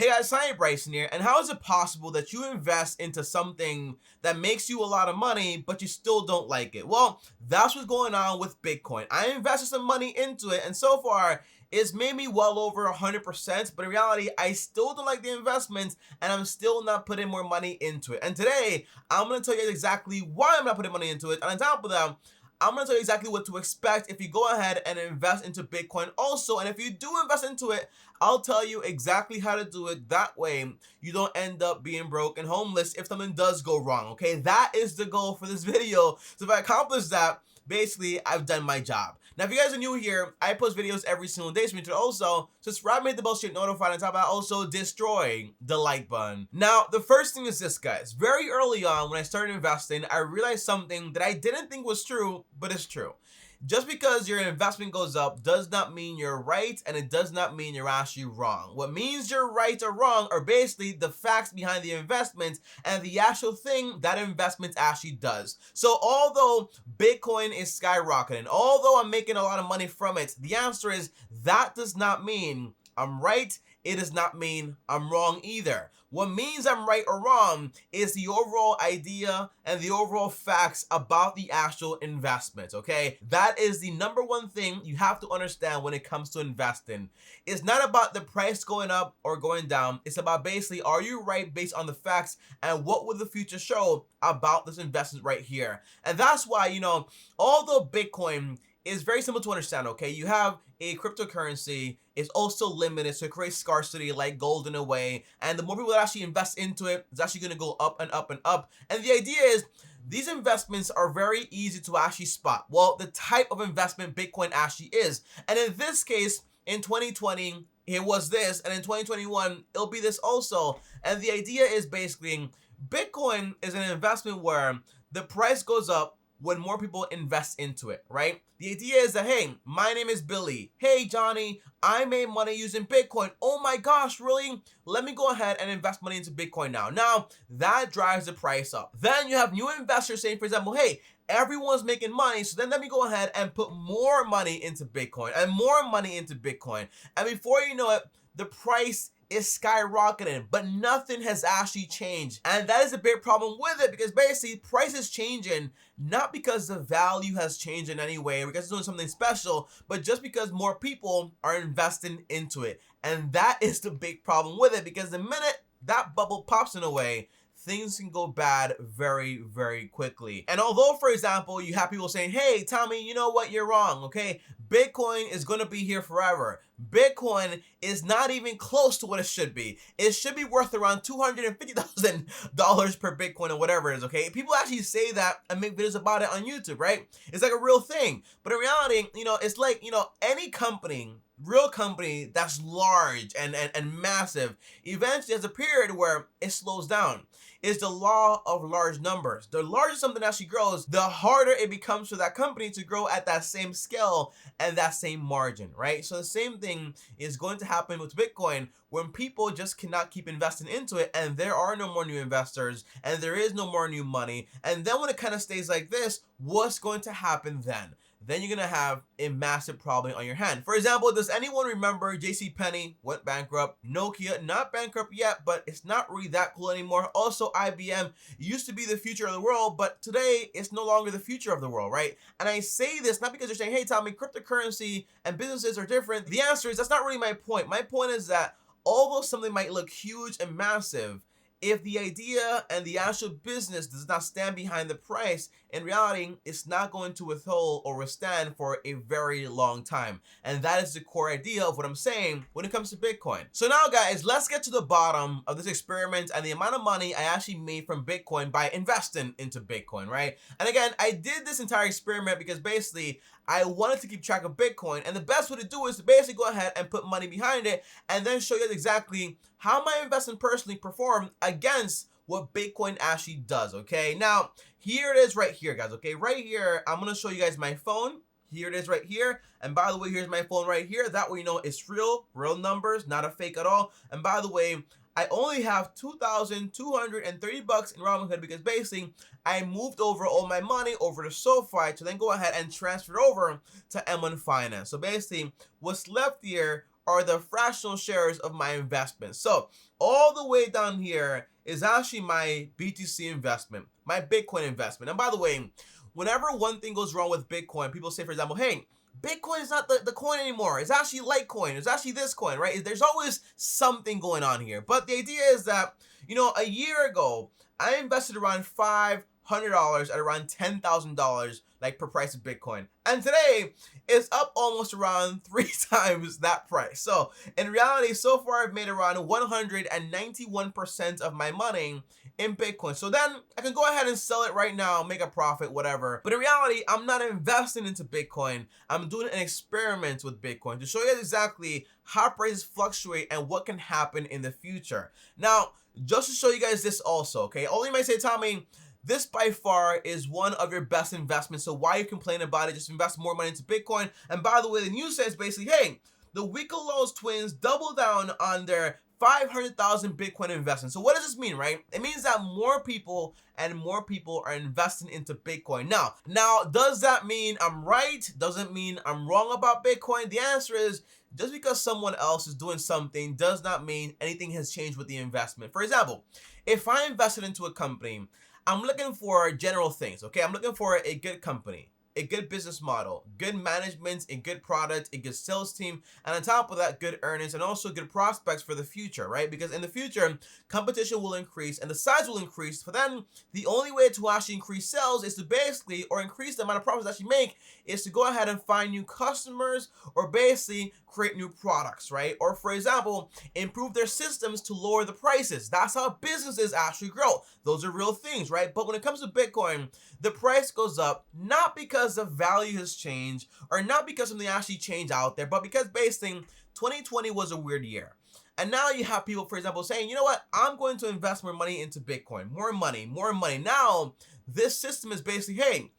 Hey guys, TommyBryson here, and how is it possible that you invest into something that makes you a lot of money, but you still don't like it? Well, that's what's going on with Bitcoin. I invested some money into it, and so far, it's made me well over 100%, but in reality, I still don't like the investment, and I'm still not putting more money into it. And today, I'm going to tell you guys exactly why I'm not putting money into it, and on top of that, I'm going to tell you exactly what to expect if you go ahead and invest into Bitcoin also. And if you do invest into it, I'll tell you exactly how to do it. That way, you don't end up being broke and homeless if something does go wrong, okay? That is the goal for this video. So if I accomplish that, basically, I've done my job. Now, if you guys are new here, I post videos every single day, so you should also subscribe, hit the bell, so you're notified, on top of that, also destroy the like button. Now, the first thing is this, guys. Very early on, when I started investing, I realized something that I didn't think was true, but it's true. Just because your investment goes up does not mean you're right, and it does not mean you're actually wrong. What means you're right or wrong are basically the facts behind the investment and the actual thing that investment actually does. So although Bitcoin is skyrocketing, although I'm making a lot of money from it, the answer is that does not mean I'm right. It does not mean I'm wrong either. What means I'm right or wrong is the overall idea and the overall facts about the actual investment, okay? That is the number one thing you have to understand when it comes to investing. It's not about the price going up or going down. It's about basically, are you right based on the facts and what will the future show about this investment right here? And that's why, although Bitcoin is very simple to understand, okay? You have a cryptocurrency, it's also limited, so it creates scarcity like gold in a way, and the more people that actually invest into it, it's actually going to go up and up and up. And the idea is these investments are very easy to actually spot. Well, the type of investment Bitcoin actually is. And in this case, in 2020, it was this, and in 2021, it'll be this also. And the idea is basically Bitcoin is an investment where the price goes up when more people invest into it, right? The idea is that, hey, my name is Billy. Hey, Johnny, I made money using Bitcoin. Oh my gosh, really? Let me go ahead and invest money into Bitcoin now. Now, that drives the price up. Then you have new investors saying, for example, hey, everyone's making money, so then let me go ahead and put more money into Bitcoin and more money into Bitcoin. And before you know it, the price is skyrocketing, but nothing has actually changed. And that is a big problem with it, because basically price is changing not because the value has changed in any way, because it's doing something special, but just because more people are investing into it. And that is the big problem with it, because the minute that bubble pops in a way, things can go bad very, very quickly. And although, for example, you have people saying, hey, Tommy, you know what? You're wrong, okay? Bitcoin is going to be here forever. Bitcoin is not even close to what it should be. It should be worth around $250,000 per Bitcoin or whatever it is, okay? People actually say that and make videos about it on YouTube, right? It's like a real thing. But in reality, it's like, any company, real company that's large and massive, eventually has a period where it slows down. It's the law of large numbers. The larger something actually grows, the harder it becomes for that company to grow at that same scale and that same margin, right? So the same thing is going to happen with Bitcoin when people just cannot keep investing into it, and there are no more new investors and there is no more new money. And then when it kind of stays like this, what's going to happen then? Then you're going to have a massive problem on your hand. For example, does anyone remember JC.Penny went bankrupt? Nokia, not bankrupt yet, but it's not really that cool anymore. Also, IBM used to be the future of the world, but today it's no longer the future of the world, right? And I say this not because you're saying, hey, Tommy, cryptocurrency and businesses are different. The answer is that's not really my point. My point is that although something might look huge and massive, if the idea and the actual business does not stand behind the price, in reality, it's not going to withhold or withstand for a very long time. And that is the core idea of what I'm saying when it comes to Bitcoin. So now, guys, let's get to the bottom of this experiment and the amount of money I actually made from Bitcoin by investing into Bitcoin, right? And again, I did this entire experiment because basically I wanted to keep track of Bitcoin, and the best way to do is to basically go ahead and put money behind it and then show you exactly how my investment personally performed against what Bitcoin actually does, okay? Now, here it is right here, guys, okay? Right here, I'm going to show you guys my phone. Here it is right here. And by the way, here's my phone right here. That way you know it's real numbers, not a fake at all. And by the way, I only have $2,230 in Robinhood because basically I moved over all my money over to SoFi to then go ahead and transfer it over to M1 Finance. So basically, what's left here are the fractional shares of my investment. So all the way down here is actually my BTC investment, my Bitcoin investment. And by the way, whenever one thing goes wrong with Bitcoin, people say, for example, hey, Bitcoin is not the coin anymore. It's actually Litecoin. It's actually this coin, right? There's always something going on here. But the idea is that, a year ago, I invested around $500 at around $10,000 like per price of Bitcoin. And today it's up almost around 3 times that price. So in reality, so far I've made around 191% of my money in Bitcoin. So then I can go ahead and sell it right now, make a profit, whatever. But in reality, I'm not investing into Bitcoin. I'm doing an experiment with Bitcoin to show you exactly how prices fluctuate and what can happen in the future. Now, just to show you guys this also, okay? All you might say, Tommy, this by far is one of your best investments. So why are you complaining about it? Just invest more money into Bitcoin. And by the way, the news says basically, hey, the Winklevoss twins double down on their 500,000 Bitcoin investment. So what does this mean, right? It means that more people are investing into Bitcoin. Now, does that mean I'm right? Doesn't mean I'm wrong about Bitcoin? The answer is, just because someone else is doing something does not mean anything has changed with the investment. For example, if I invested into a company, I'm looking for general things, okay? I'm looking for a good company, a good business model, good management, a good product, a good sales team, and on top of that, good earnings and also good prospects for the future, right? Because in the future, competition will increase and the size will increase. For then, the only way to actually increase sales is to basically, or increase the amount of profits that you make, is to go ahead and find new customers or basically create new products, right? Or for example, improve their systems to lower the prices. That's how businesses actually grow. Those are real things, right? But when it comes to Bitcoin, the price goes up not because the value has changed or not because something actually changed out there, but because basically 2020 was a weird year. And now you have people, for example, saying, you know what, I'm going to invest more money into Bitcoin, more money. Now, this system is basically, hey,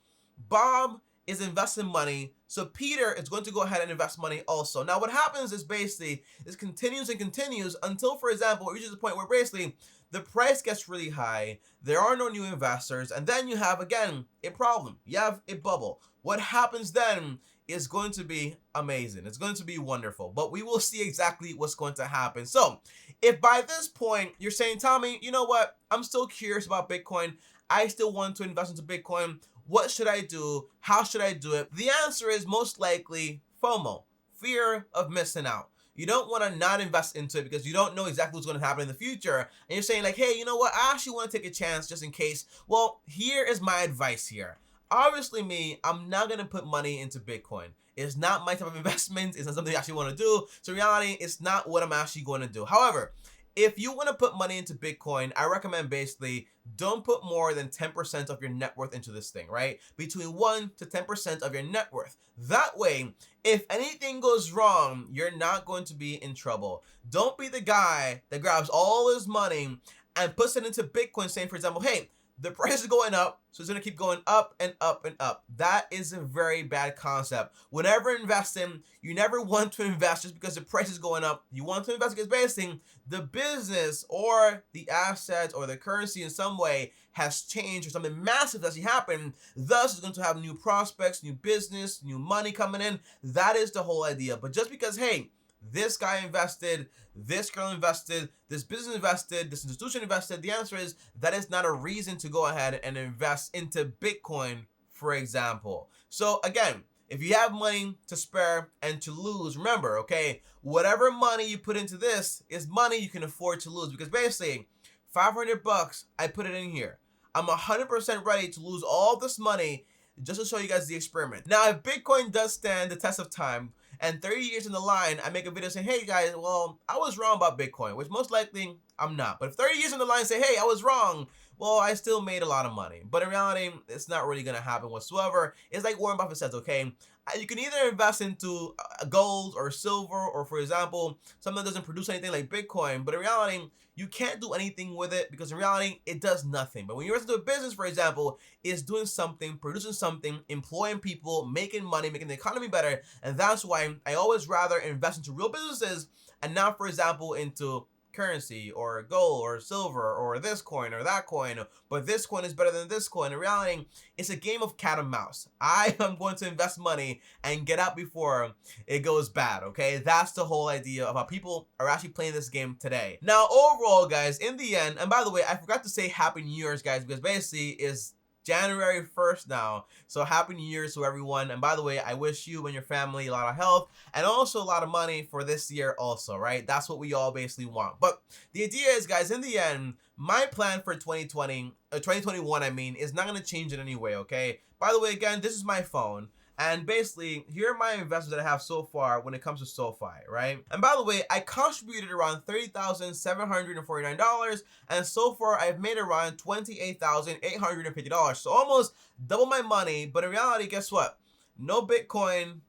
Bob is investing money, so Peter is going to go ahead and invest money also. Now, what happens is basically, this continues and continues until, for example, it reaches the point where basically the price gets really high, there are no new investors, and then you have, again, a problem. You have a bubble. What happens then is going to be amazing. It's going to be wonderful, but we will see exactly what's going to happen. So if by this point you're saying, Tommy, you know what, I'm still curious about Bitcoin, I still want to invest into Bitcoin, what should I do? How should I do it? The answer is most likely FOMO, fear of missing out. You don't want to not invest into it because you don't know exactly what's going to happen in the future. And you're saying like, hey, you know what? I actually want to take a chance just in case. Well, here is my advice here. Obviously me, I'm not going to put money into Bitcoin. It's not my type of investment. It's not something I actually want to do. So in reality, it's not what I'm actually going to do. However, if you want to put money into Bitcoin, I recommend basically don't put more than 10% of your net worth into this thing, right? Between 1 to 10% of your net worth. That way, if anything goes wrong, you're not going to be in trouble. Don't be the guy that grabs all his money and puts it into Bitcoin saying, for example, hey, the price is going up, so it's going to keep going up and up and up. That is a very bad concept. Whenever investing, you never want to invest just because the price is going up. You want to invest because basically the business or the assets or the currency in some way has changed or something massive has happened. Thus, it's going to have new prospects, new business, new money coming in. That is the whole idea. But just because, hey, this guy invested, this girl invested, this business invested, this institution invested, the answer is that is not a reason to go ahead and invest into Bitcoin, for example. So again, if you have money to spare and to lose, remember, okay, whatever money you put into this is money you can afford to lose, because basically $500, I put it in here. I'm 100% ready to lose all this money just to show you guys the experiment. Now, if Bitcoin does stand the test of time, and 30 years in the line, I make a video saying, hey guys, well, I was wrong about Bitcoin, which most likely I'm not. But if 30 years in the line say, hey, I was wrong, well, I still made a lot of money. But in reality, it's not really going to happen whatsoever. It's like Warren Buffett says, okay, you can either invest into gold or silver, or for example, something that doesn't produce anything like Bitcoin. But in reality, you can't do anything with it because in reality, it does nothing. But when you invest into a business, for example, it's doing something, producing something, employing people, making money, making the economy better. And that's why I always rather invest into real businesses and not, for example, into currency or gold or silver or this coin or that coin, but this coin is better than this coin. In reality, it's a game of cat and mouse. I am going to invest money and get out before it goes bad, okay? That's the whole idea of how people are actually playing this game today. Now, overall, guys, in the end, and by the way, I forgot to say Happy New Year's, guys, because basically it's January 1st now, so Happy New Year's to everyone. And by the way, I wish you and your family a lot of health and also a lot of money for this year also, right? That's what we all basically want. But the idea is, guys, in the end, my plan for 2021, I mean, is not going to change in any way, okay? By the way, again, this is my phone. And basically, here are my investments that I have so far when it comes to SoFi, right? And by the way, I contributed around $30,749, and so far I've made around $28,850. So almost double my money, but in reality, guess what? No Bitcoin,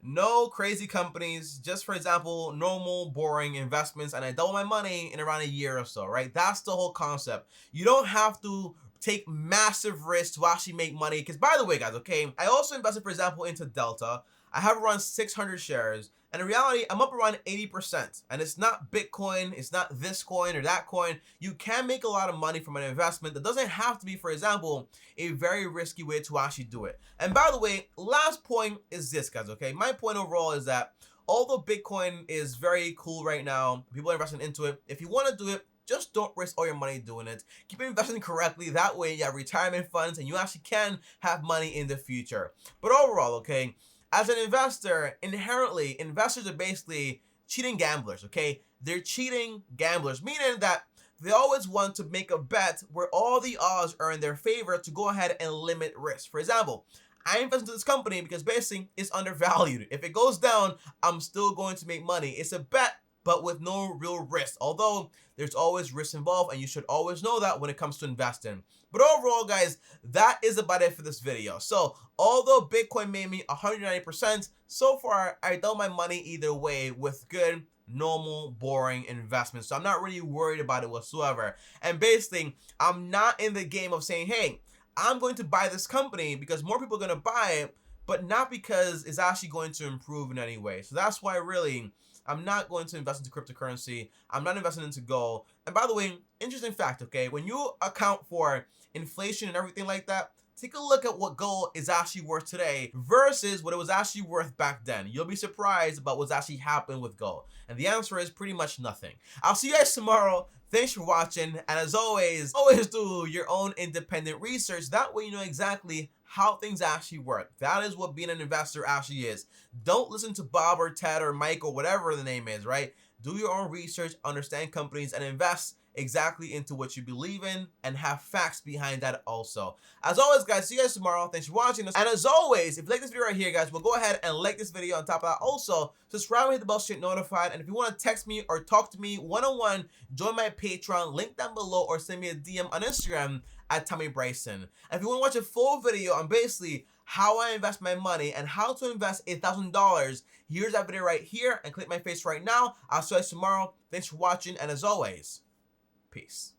no crazy companies, just for example, normal, boring investments, and I double my money in around a year or so, right? That's the whole concept. You don't have to take massive risks to actually make money. Because by the way, guys, okay, I also invested, for example, into Delta. I have around 600 shares, and in reality, I'm up around 80%. And it's not Bitcoin, it's not this coin or that coin. You can make a lot of money from an investment that doesn't have to be, for example, a very risky way to actually do it. And by the way, last point is this, guys, okay? My point overall is that although Bitcoin is very cool right now, people are investing into it. If you want to do it, just don't risk all your money doing it. Keep investing correctly. That way you have retirement funds and you actually can have money in the future. But overall, okay, as an investor, inherently, investors are basically cheating gamblers, okay? They're cheating gamblers, meaning that they always want to make a bet where all the odds are in their favor to go ahead and limit risk. For example, I invest into this company because basically it's undervalued. If it goes down, I'm still going to make money. It's a bet, but with no real risk. Although there's always risk involved, and you should always know that when it comes to investing. But overall, guys, that is about it for this video. So although Bitcoin made me 190%, so far I doubled my money either way with good, normal, boring investments. So I'm not really worried about it whatsoever. And basically, I'm not in the game of saying, hey, I'm going to buy this company because more people are going to buy it, but not because it's actually going to improve in any way. So that's why really I'm not going to invest into cryptocurrency. I'm not investing into gold. And by the way, interesting fact, okay, when you account for inflation and everything like that, take a look at what gold is actually worth today versus what it was actually worth back then. You'll be surprised about what's actually happened with gold. And the answer is pretty much nothing. I'll see you guys tomorrow. Thanks for watching. And as always do your own independent research. That way you know exactly how things actually work. That is what being an investor actually is. Don't listen to Bob or Ted or Mike or whatever the name is, right? Do your own research, understand companies, and invest exactly into what you believe in and have facts behind that also. As always, guys, see you guys tomorrow. Thanks for watching us. And as always, if you like this video right here, guys, well, go ahead and like this video. On top of that, also subscribe and hit the bell to get notified. And if you want to text me or talk to me one-on-one, join my Patreon, link down below, or send me a DM on Instagram at TommyBryson. And if you want to watch a full video on basically how I invest my money and how to invest $1,000, here's that video right here, and click my face right now. I'll see you guys tomorrow. Thanks for watching, and as always, peace.